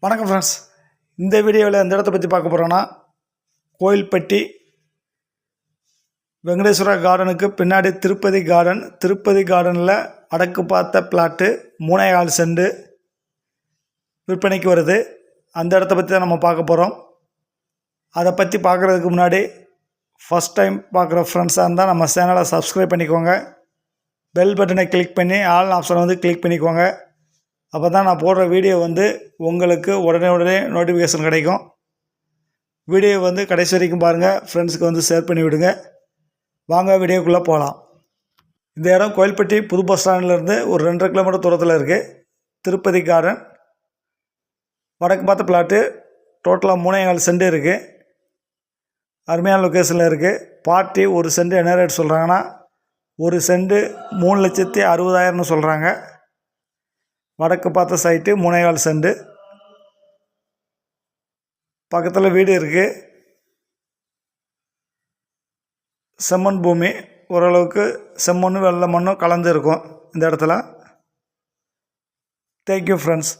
வணக்கம் ஃப்ரெண்ட்ஸ். இந்த வீடியோவில் எந்த இடத்த பற்றி பார்க்க போகிறோன்னா, கோயில்பட்டி வெங்கடேஸ்வரா கார்டனுக்கு பின்னாடி திருப்பதி கார்டனில் அடக்கு பார்த்த பிளாட்டு 3.4 சென்ட் விற்பனைக்கு வருது. அந்த இடத்த பற்றி தான் நம்ம பார்க்க போகிறோம். அதை பற்றி பார்க்குறதுக்கு முன்னாடி ஃபஸ்ட் டைம் பார்க்குற ஃப்ரெண்ட்ஸாக இருந்தால் நம்ம சேனலை சப்ஸ்கிரைப் பண்ணிக்கோங்க. பெல் பட்டனை கிளிக் பண்ணி ஆல் ஆப்ஷனை கிளிக் பண்ணிக்கோங்க. அப்போ தான் நான் போடுற வீடியோ உங்களுக்கு உடனே நோட்டிஃபிகேஷன் கிடைக்கும். வீடியோ கடைசி வரைக்கும் பாருங்கள். ஃப்ரெண்ட்ஸுக்கு ஷேர் பண்ணி விடுங்க. வாங்க வீடியோக்குள்ளே போகலாம். இந்த இடம் கோயில்பட்டி புது பஸ் ஸ்டாண்ட்லேருந்து ஒரு 2.5 கிலோமீட்டர் தூரத்தில் இருக்குது. திருப்பதி கார்டன் வடக்கு பார்த்த பிளாட்டு. டோட்டலாக 3.4 சென்ட் இருக்குது. அருமையான லொக்கேஷனில் இருக்குது. பார்ட்டி ஒரு சென்ட் என்ன ரேட் சொல்கிறாங்கன்னா, ஒரு சென்ட் 3,60,000 சொல்கிறாங்க. வடக்கு பார்த்த சைட்டு 3.4 சென்ட். பக்கத்தில் வீடு இருக்குது. செம்மண் பூமி, ஓரளவுக்கு செம்மண்ணும் வெள்ளை மண்ணும் கலந்து இருக்கும் இந்த இடத்துல. Thank you friends.